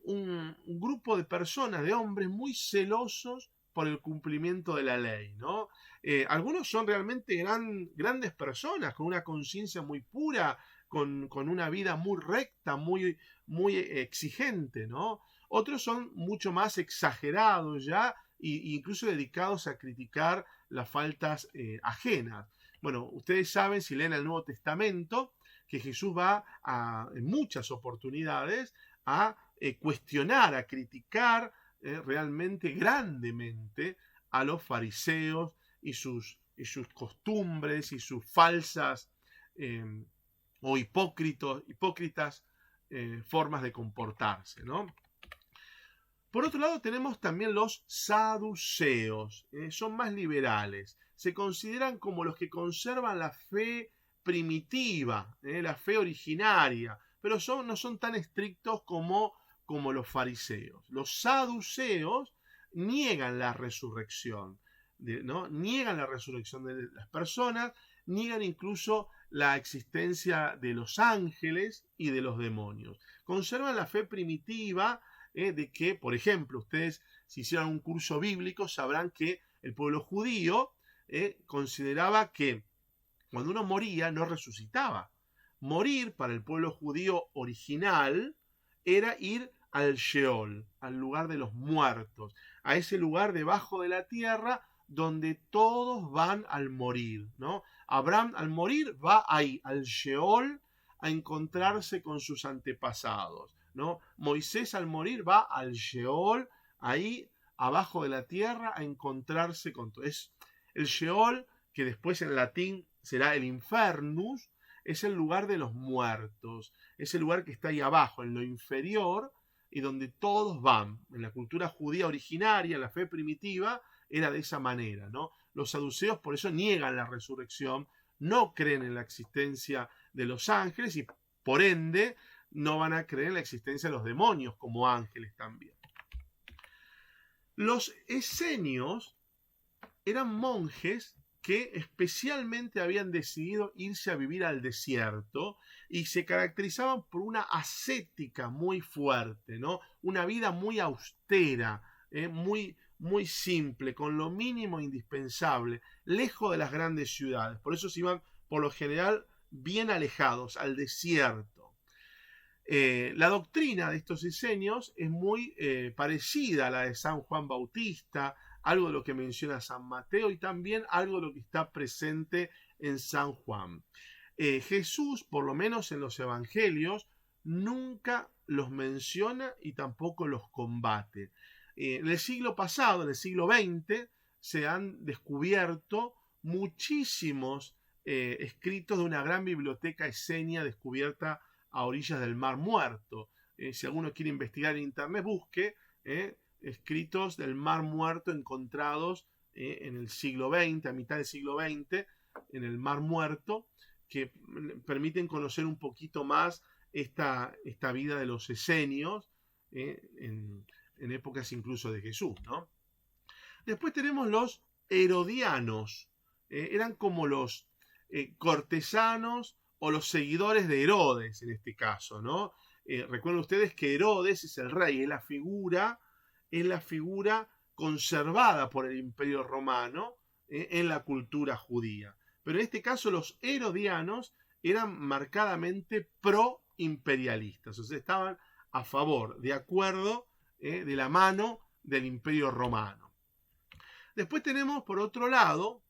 un grupo de personas, de hombres muy celosos por el cumplimiento de la ley, ¿no? Algunos son realmente grandes personas, con una conciencia muy pura, con una vida muy recta, muy exigente, ¿no? Otros son mucho más exagerados ya, e incluso dedicados a criticar las faltas ajenas. Bueno, ustedes saben, si leen el Nuevo Testamento, que Jesús va en muchas oportunidades a cuestionar, a criticar realmente grandemente a los fariseos y sus costumbres y sus falsas o hipócritas formas de comportarse, ¿no? Por otro lado, tenemos también los saduceos, son más liberales, se consideran como los que conservan la fe primitiva, la fe originaria, pero no son tan estrictos como como los fariseos. Los saduceos niegan la resurrección, ¿no? Niegan la resurrección de las personas, niegan incluso la existencia de los ángeles y de los demonios. Conservan la fe primitiva de que, por ejemplo, ustedes si hicieran un curso bíblico sabrán que el pueblo judío consideraba que cuando uno moría no resucitaba. Morir para el pueblo judío original era ir al Sheol, al lugar de los muertos, a ese lugar debajo de la tierra donde todos van al morir, ¿no? Abraham al morir va ahí, al Sheol, a encontrarse con sus antepasados, ¿no? Moisés al morir va al Sheol, ahí abajo de la tierra, a encontrarse con todo. Es el Sheol, que después en latín será el Infernus, es el lugar de los muertos, es el lugar que está ahí abajo, en lo inferior, y donde todos van. En la cultura judía originaria, la fe primitiva, era de esa manera, ¿no? Los saduceos por eso niegan la resurrección, no creen en la existencia de los ángeles y por ende no van a creer en la existencia de los demonios como ángeles también. Los esenios eran monjes que especialmente habían decidido irse a vivir al desierto y se caracterizaban por una ascética muy fuerte, ¿no? Una vida muy austera, muy simple, con lo mínimo indispensable, lejos de las grandes ciudades. Por eso se iban, por lo general, bien alejados, al desierto. La doctrina de estos esenios es muy parecida a la de San Juan Bautista, algo de lo que menciona San Mateo y también algo de lo que está presente en San Juan. Jesús, por lo menos en los evangelios, nunca los menciona y tampoco los combate. En el siglo pasado, en el siglo XX, se han descubierto muchísimos escritos de una gran biblioteca esenia descubierta a orillas del Mar Muerto. Si alguno quiere investigar en internet, busque escritos del Mar Muerto encontrados en el siglo XX, a mitad del siglo XX, en el Mar Muerto, que permiten conocer un poquito más esta vida de los esenios en épocas incluso de Jesús, ¿no? Después tenemos los herodianos, eran como los cortesanos o los seguidores de Herodes en este caso, ¿no? Recuerden ustedes que Herodes es el rey, es la figura conservada por el Imperio Romano en la cultura judía. Pero en este caso los herodianos eran marcadamente pro-imperialistas, o sea, estaban a favor, de acuerdo, de la mano del Imperio Romano. Después tenemos por otro lado,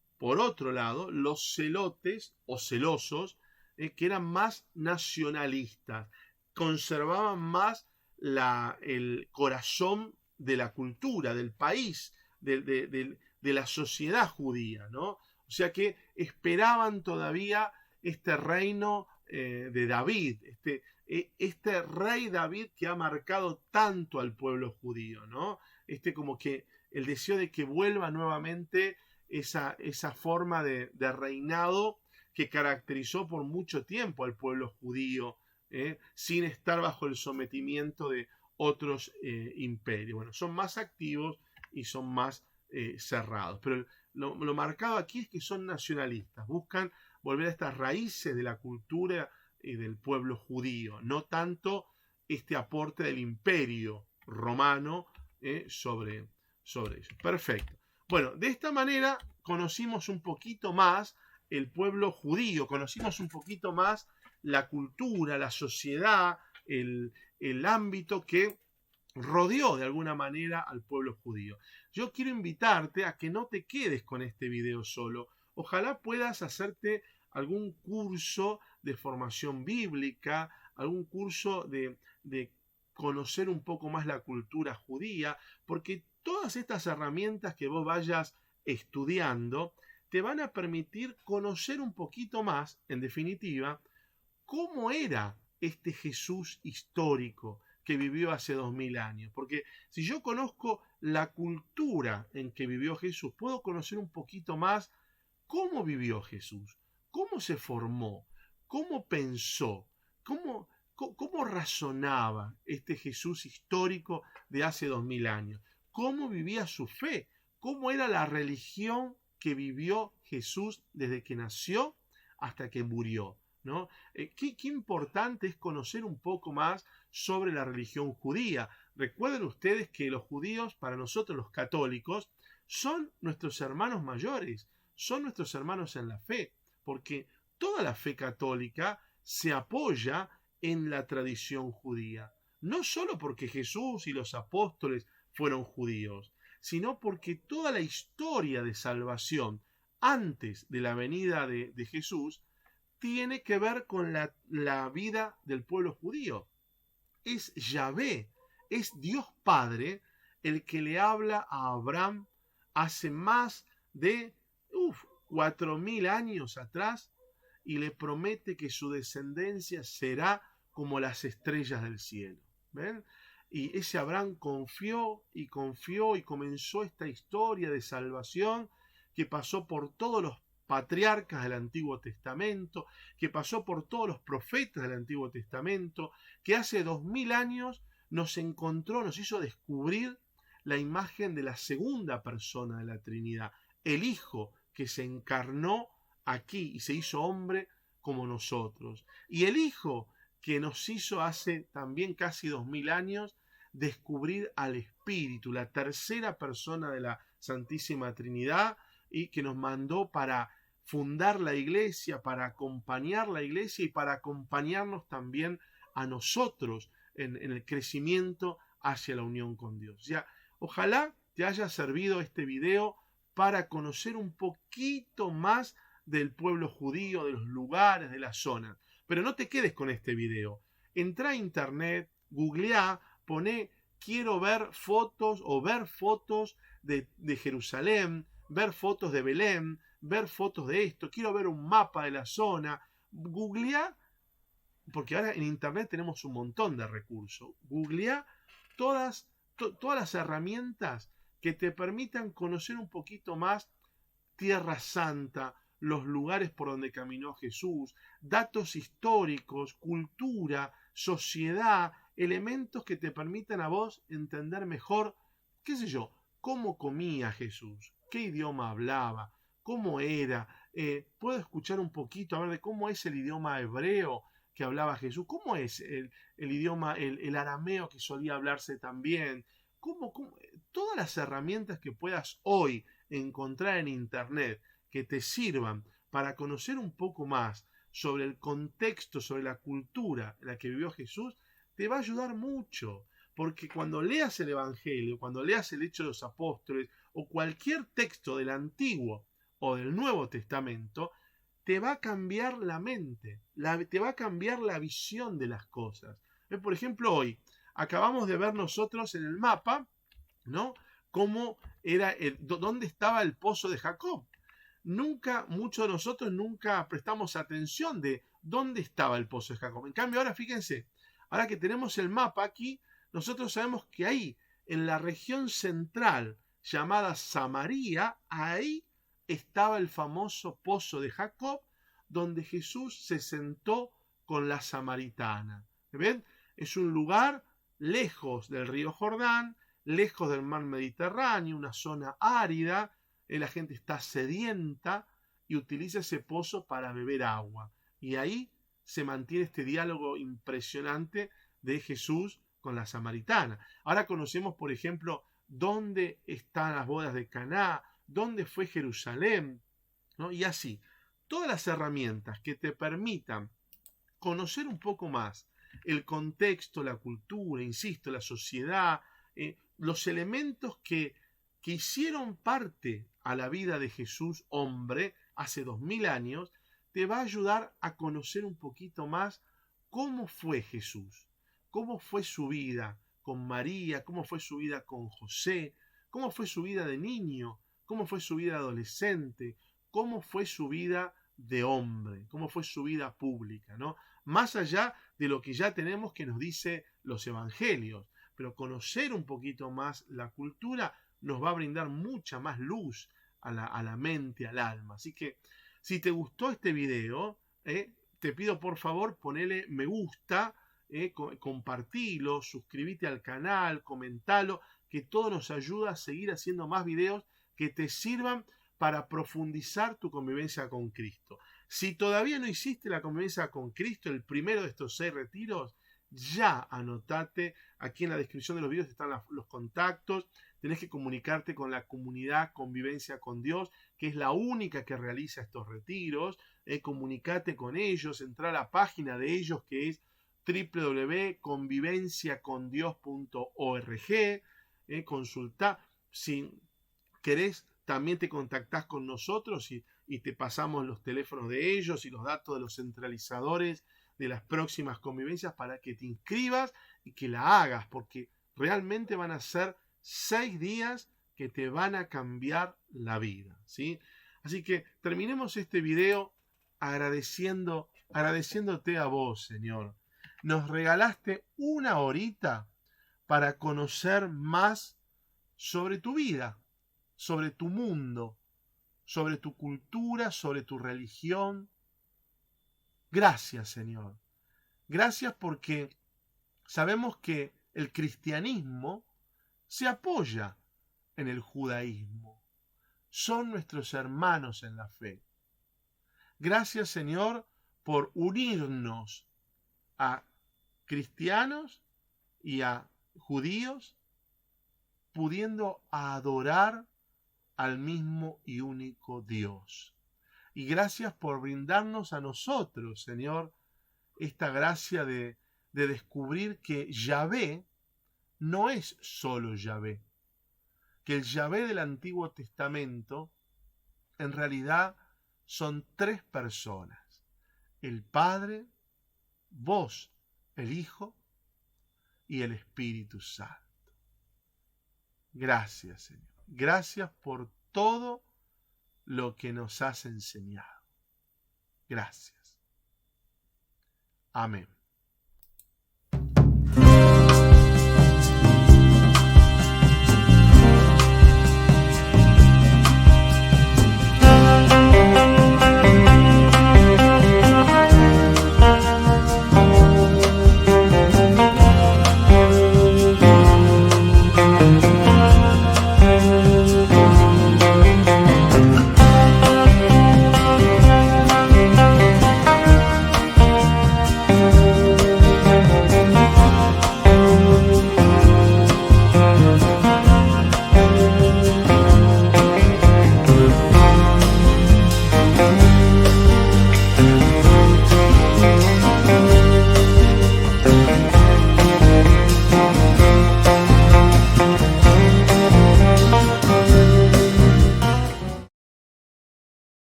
los celotes o celosos, que eran más nacionalistas, conservaban más el corazón de la cultura, del país, de la sociedad judía, ¿no? O sea que esperaban todavía este reino de David, este rey David que ha marcado tanto al pueblo judío, ¿no? Como que el deseo de que vuelva nuevamente esa forma de reinado que caracterizó por mucho tiempo al pueblo judío, sin estar bajo el sometimiento de otros imperios. Bueno, son más activos y son más cerrados. Pero lo marcado aquí es que son nacionalistas, buscan volver a estas raíces de la cultura del pueblo judío, no tanto este aporte del imperio romano sobre ellos. Perfecto. Bueno, de esta manera conocimos un poquito más el pueblo judío, conocimos un poquito más la cultura, la sociedad, el ámbito que rodeó de alguna manera al pueblo judío. Yo quiero invitarte a que no te quedes con este video solo. Ojalá puedas hacerte algún curso de formación bíblica, algún curso de conocer un poco más la cultura judía, porque todas estas herramientas que vos vayas estudiando te van a permitir conocer un poquito más, en definitiva, cómo era este Jesús histórico que vivió hace 2000 años. Porque si yo conozco la cultura en que vivió Jesús, puedo conocer un poquito más cómo vivió Jesús, cómo se formó, cómo pensó, ¿Cómo razonaba este Jesús histórico de hace 2000 años? ¿Cómo vivía su fe? ¿Cómo era la religión que vivió Jesús desde que nació hasta que murió? ¿No? Qué importante es conocer un poco más sobre la religión judía. Recuerden ustedes que los judíos, para nosotros los católicos, son nuestros hermanos mayores, son nuestros hermanos en la fe, porque toda la fe católica se apoya en la tradición judía. No solo porque Jesús y los apóstoles fueron judíos, sino porque toda la historia de salvación antes de la venida de Jesús tiene que ver con la vida del pueblo judío. Es Yahvé, es Dios Padre el que le habla a Abraham hace más de 4000 años atrás y le promete que su descendencia será como las estrellas del cielo. ¿Ven? Y ese Abraham confió y confió y comenzó esta historia de salvación que pasó por todos los patriarcas del Antiguo Testamento, que pasó por todos los profetas del Antiguo Testamento, que hace 2000 años nos encontró, nos hizo descubrir la imagen de la segunda persona de la Trinidad, el Hijo que se encarnó aquí y se hizo hombre como nosotros. Y el Hijo que nos hizo hace también casi 2000 años descubrir al Espíritu, la tercera persona de la Santísima Trinidad, y que nos mandó para fundar la iglesia, para acompañar la iglesia y para acompañarnos también a nosotros en el crecimiento hacia la unión con Dios. Ya, ojalá te haya servido este video para conocer un poquito más del pueblo judío, de los lugares, de las zonas. Pero no te quedes con este video. Entra a internet, googlea, poné quiero ver fotos o ver fotos de Jerusalén, ver fotos de Belén, ver fotos de esto, quiero ver un mapa de la zona. Googlea, porque ahora en internet tenemos un montón de recursos. Googlea todas las herramientas que te permitan conocer un poquito más Tierra Santa, los lugares por donde caminó Jesús, datos históricos, cultura, sociedad, elementos que te permitan a vos entender mejor, qué sé yo, cómo comía Jesús, qué idioma hablaba, cómo era. Puedo escuchar un poquito a ver de cómo es el idioma hebreo que hablaba Jesús, cómo es el idioma, el arameo que solía hablarse también, todas las herramientas que puedas hoy encontrar en internet que te sirvan para conocer un poco más sobre el contexto, sobre la cultura en la que vivió Jesús, te va a ayudar mucho. Porque cuando leas el Evangelio, cuando leas el Hecho de los Apóstoles o cualquier texto del Antiguo o del Nuevo Testamento, te va a cambiar la mente, te va a cambiar la visión de las cosas. Por ejemplo, hoy acabamos de ver nosotros en el mapa, ¿no? Cómo era, dónde estaba el pozo de Jacob. Muchos de nosotros nunca prestamos atención de dónde estaba el pozo de Jacob. En cambio, ahora fíjense, ahora que tenemos el mapa aquí, nosotros sabemos que ahí, en la región central llamada Samaria, ahí estaba el famoso pozo de Jacob, donde Jesús se sentó con la samaritana. ¿Ven? Es un lugar lejos del río Jordán, lejos del mar Mediterráneo, una zona árida, la gente está sedienta y utiliza ese pozo para beber agua. Y ahí se mantiene este diálogo impresionante de Jesús con la samaritana. Ahora conocemos, por ejemplo, dónde están las bodas de Caná, dónde fue Jerusalén, ¿no? Y así, todas las herramientas que te permitan conocer un poco más el contexto, la cultura, insisto, la sociedad, los elementos que hicieron parte a la vida de Jesús hombre hace 2000 años, te va a ayudar a conocer un poquito más cómo fue Jesús, cómo fue su vida con María, cómo fue su vida con José, cómo fue su vida de niño, cómo fue su vida adolescente, cómo fue su vida de hombre, cómo fue su vida pública, ¿no? Más allá de lo que ya tenemos que nos dice los evangelios, pero conocer un poquito más la cultura nos va a brindar mucha más luz a la mente, al alma. Así que si te gustó este video, te pido por favor ponele me gusta compartilo, suscríbete al canal, comentalo, que todo nos ayuda a seguir haciendo más videos que te sirvan para profundizar tu convivencia con Cristo. Si todavía no hiciste la convivencia con Cristo, el primero de estos 6 retiros, ya anotate, aquí en la descripción de los videos están los contactos, tenés que comunicarte con la comunidad Convivencia con Dios, que es la única que realiza estos retiros, comunicate con ellos, entra a la página de ellos que es www.convivenciacondios.org, consulta, si querés también te contactás con nosotros y te pasamos los teléfonos de ellos y los datos de los centralizadores de las próximas convivencias para que te inscribas y que la hagas, porque realmente van a ser 6 días que te van a cambiar la vida, ¿sí? Así que terminemos este video agradeciéndote a vos, Señor. Nos regalaste una horita para conocer más sobre tu vida, sobre tu mundo, sobre tu cultura, sobre tu religión. Gracias, Señor. Gracias porque sabemos que el cristianismo se apoya en el judaísmo. Son nuestros hermanos en la fe. Gracias, Señor, por unirnos a cristianos y a judíos, pudiendo adorar al mismo y único Dios. Y gracias por brindarnos a nosotros, Señor, esta gracia de descubrir que Yahvé no es solo Yahvé, que el Yahvé del Antiguo Testamento en realidad son 3 personas: el Padre, vos, el Hijo y el Espíritu Santo. Gracias, Señor. Gracias por todo lo que nos has enseñado. Gracias. Amén.